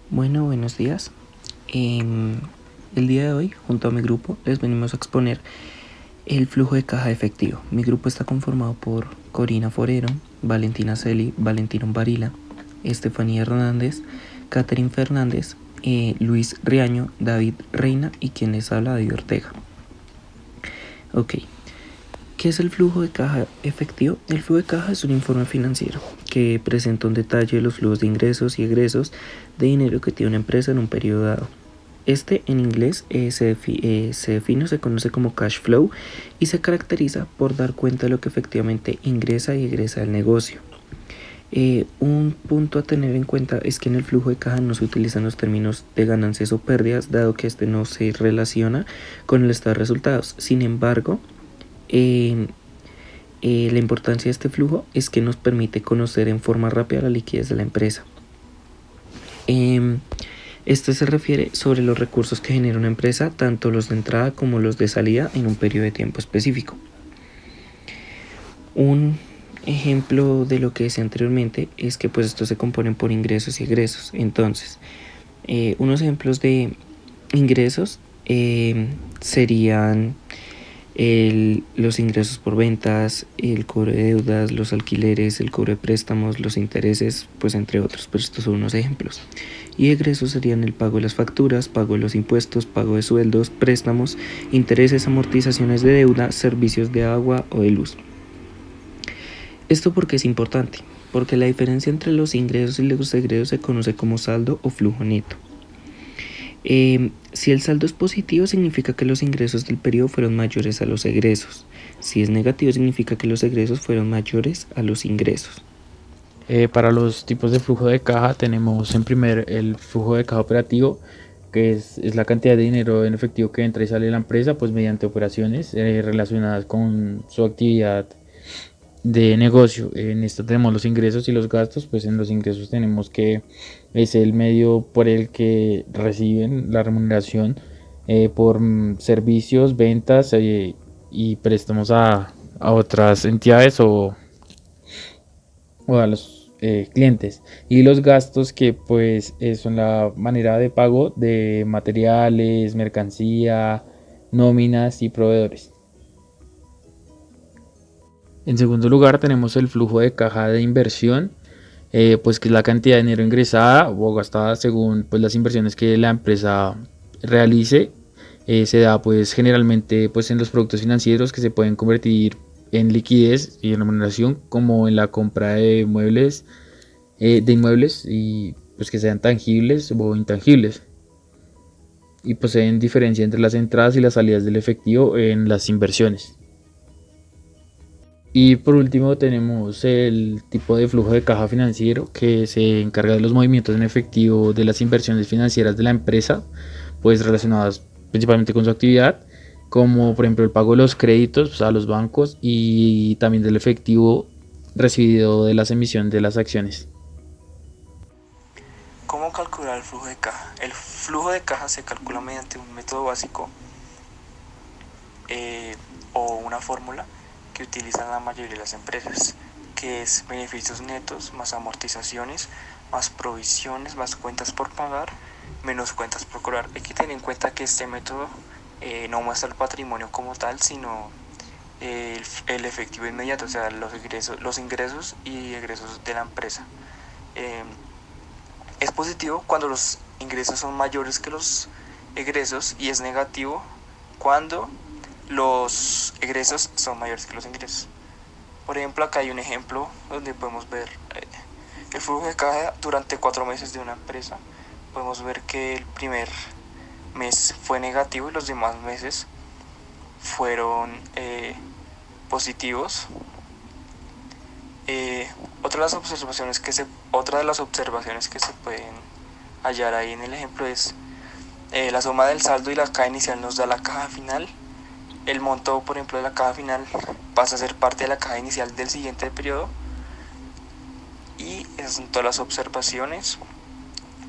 Bueno, buenos días. El día de hoy, junto a mi grupo, les venimos a exponer el flujo de caja efectivo. Mi grupo está conformado por Corina Forero, Valentina Celi, Valentino Varila, Estefanía Hernández, Catherine Fernández, Luis Riaño, David Reina y quien les habla, David Ortega. Ok. ¿Qué es el flujo de caja efectivo? El flujo de caja es un informe financiero que presenta un detalle de los flujos de ingresos y egresos de dinero que tiene una empresa en un periodo dado. Este en inglés se define o se conoce como cash flow y se caracteriza por dar cuenta de lo que efectivamente ingresa y egresa del negocio. Un punto a tener en cuenta es que en el flujo de caja no se utilizan los términos de ganancias o pérdidas, dado que este no se relaciona con el estado de resultados. Sin embargo, la importancia de este flujo es que nos permite conocer en forma rápida la liquidez de la empresa. Este se refiere sobre los recursos que genera una empresa, tanto los de entrada como los de salida en un periodo de tiempo específico. Un ejemplo de lo que decía anteriormente es que pues estos se componen por ingresos y egresos. Entonces, unos ejemplos de ingresos serían los ingresos por ventas, el cobro de deudas, los alquileres, el cobro de préstamos, los intereses, pues entre otros, pero estos son unos ejemplos. Y egresos serían el pago de las facturas, pago de los impuestos, pago de sueldos, préstamos, intereses, amortizaciones de deuda, servicios de agua o de luz. ¿Esto por qué es importante? Porque la diferencia entre los ingresos y los egresos se conoce como saldo o flujo neto. Si el saldo es positivo, significa que los ingresos del periodo fueron mayores a los egresos. Si es negativo, significa que los egresos fueron mayores a los ingresos. Para los tipos de flujo de caja tenemos en primer el flujo de caja operativo, que es la cantidad de dinero en efectivo que entra y sale de la empresa pues mediante operaciones relacionadas con su actividad de negocio. En esto tenemos los ingresos y los gastos. Pues en los ingresos tenemos que es el medio por el que reciben la remuneración por servicios, ventas y préstamos a otras entidades o a los clientes. Y los gastos, que pues son la manera de pago de materiales, mercancía, nóminas y proveedores. En segundo lugar tenemos el flujo de caja de inversión, pues que es la cantidad de dinero ingresada o gastada según pues las inversiones que la empresa realice. Se da pues generalmente pues en los productos financieros que se pueden convertir en liquidez y en remuneración, como en la compra de muebles, de inmuebles, y pues que sean tangibles o intangibles, y poseen diferencia entre las entradas y las salidas del efectivo en las inversiones. Y por último tenemos el tipo de flujo de caja financiero, que se encarga de los movimientos en efectivo de las inversiones financieras de la empresa, pues relacionadas principalmente con su actividad, como por ejemplo el pago de los créditos pues, a los bancos, y también del efectivo recibido de las emisiones de las acciones. ¿Cómo calcular el flujo de caja? El flujo de caja se calcula mediante un método básico o una fórmula que utilizan la mayoría de las empresas, que es beneficios netos más amortizaciones, más provisiones, más cuentas por pagar, menos cuentas por cobrar. Hay que tener en cuenta que este método no muestra el patrimonio como tal, sino el efectivo inmediato, o sea, los ingresos y egresos de la empresa. Es positivo cuando los ingresos son mayores que los egresos y es negativo cuando los egresos son mayores que los ingresos. Por ejemplo, acá hay un ejemplo donde podemos ver el flujo de caja durante 4 meses de una empresa. Podemos ver que el primer mes fue negativo y los demás meses fueron positivos. Otra de las observaciones que se pueden hallar ahí en el ejemplo es la suma del saldo y la caja inicial nos da la caja final. El monto, por ejemplo, de la caja final pasa a ser parte de la caja inicial del siguiente periodo. Y esas son todas las observaciones.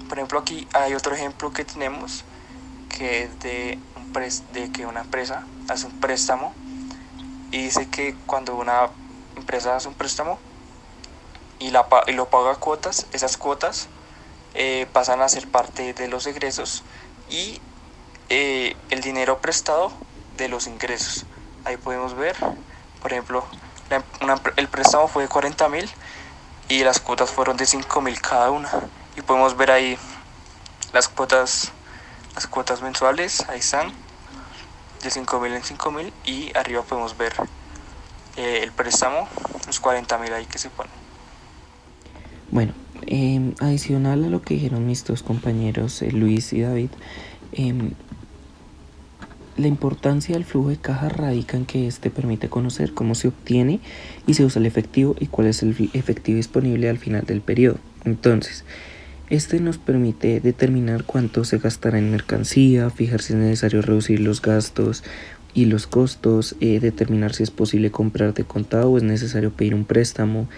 Por ejemplo, aquí hay otro ejemplo que tenemos, que es de que una empresa hace un préstamo y dice que cuando una empresa hace un préstamo y lo paga a cuotas, esas cuotas pasan a ser parte de los egresos y el dinero prestado de los ingresos. Ahí podemos ver, por ejemplo, el préstamo fue de 40.000 y las cuotas fueron de 5.000 cada una. Y podemos ver ahí las cuotas mensuales, ahí están, de 5.000 en 5.000, y arriba podemos ver el préstamo, los 40.000 ahí que se ponen. Bueno, adicional a lo que dijeron mis dos compañeros, Luis y David, la importancia del flujo de caja radica en que este permite conocer cómo se obtiene y se usa el efectivo y cuál es el efectivo disponible al final del periodo. Entonces, este nos permite determinar cuánto se gastará en mercancía, fijar si es necesario reducir los gastos y los costos, determinar si es posible comprar de contado o es necesario pedir un préstamo,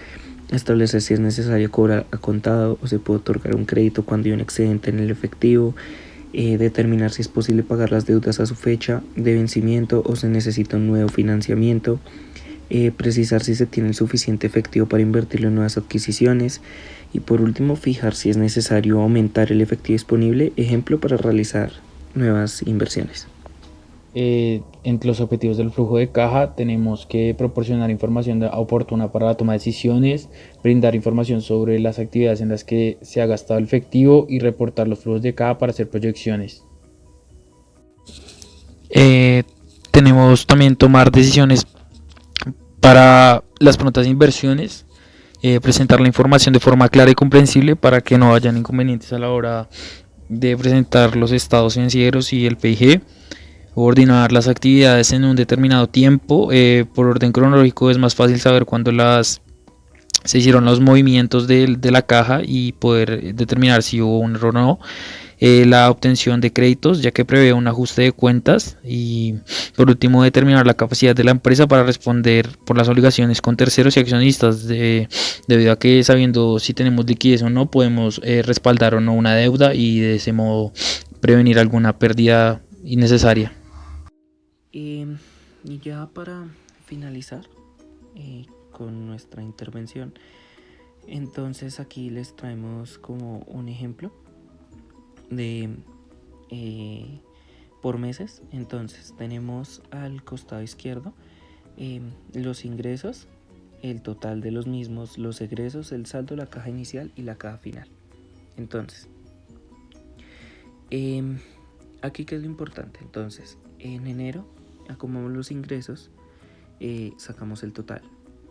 establecer si es necesario cobrar a contado o se puede otorgar un crédito cuando hay un excedente en el efectivo, determinar si es posible pagar las deudas a su fecha de vencimiento o se necesita un nuevo financiamiento, precisar si se tiene el suficiente efectivo para invertirlo en nuevas adquisiciones y por último fijar si es necesario aumentar el efectivo disponible, ejemplo para realizar nuevas inversiones. Entre los objetivos del flujo de caja tenemos que proporcionar información oportuna para la toma de decisiones, brindar información sobre las actividades en las que se ha gastado el efectivo y reportar los flujos de caja para hacer proyecciones. Tenemos también tomar decisiones para las prontas inversiones, presentar la información de forma clara y comprensible para que no hayan inconvenientes a la hora de presentar los estados financieros y el PIG. Ordenar las actividades en un determinado tiempo, por orden cronológico es más fácil saber cuándo se hicieron los movimientos de la caja y poder determinar si hubo un error o no. La obtención de créditos, ya que prevé un ajuste de cuentas, y por último determinar la capacidad de la empresa para responder por las obligaciones con terceros y accionistas, debido a que sabiendo si tenemos liquidez o no podemos respaldar o no una deuda y de ese modo prevenir alguna pérdida innecesaria. Y ya para finalizar con nuestra intervención, entonces aquí les traemos como un ejemplo de por meses. Entonces tenemos al costado izquierdo los ingresos, el total de los mismos, los egresos, el saldo, la caja inicial y la caja final. Entonces, aquí qué es lo importante. Entonces, en enero acomodamos los ingresos, sacamos el total.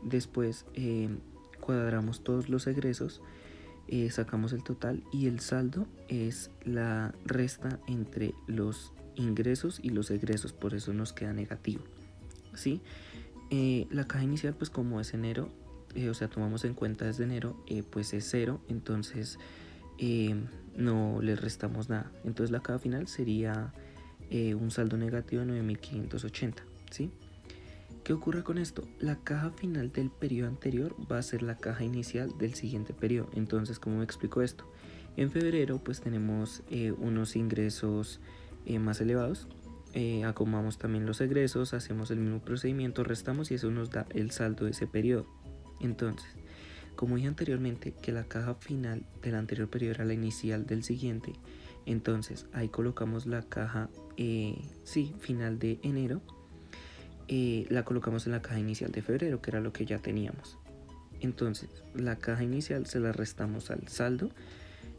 Después cuadramos todos los egresos, sacamos el total y el saldo es la resta entre los ingresos y los egresos, por eso nos queda negativo, ¿sí? La caja inicial, pues como es enero, o sea, tomamos en cuenta desde enero, pues es 0, entonces no le restamos nada. Entonces la caja final sería un saldo negativo de 9.580, ¿sí? ¿Qué ocurre con esto? La caja final del periodo anterior va a ser la caja inicial del siguiente periodo. Entonces, ¿cómo me explico esto? En febrero pues tenemos unos ingresos más elevados, acomodamos también los egresos, hacemos el mismo procedimiento, restamos y eso nos da el saldo de ese periodo. Entonces, como dije anteriormente que la caja final del anterior periodo era la inicial del siguiente, entonces ahí colocamos la caja final de enero, la colocamos en la caja inicial de febrero, que era lo que ya teníamos. Entonces la caja inicial se la restamos al saldo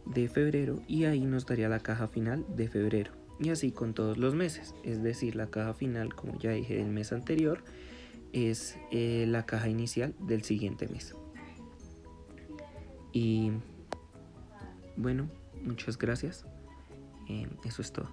de febrero y ahí nos daría la caja final de febrero, y así con todos los meses. Es decir, la caja final, como ya dije, del mes anterior es la caja inicial del siguiente mes. Y bueno, muchas gracias. Eso es todo.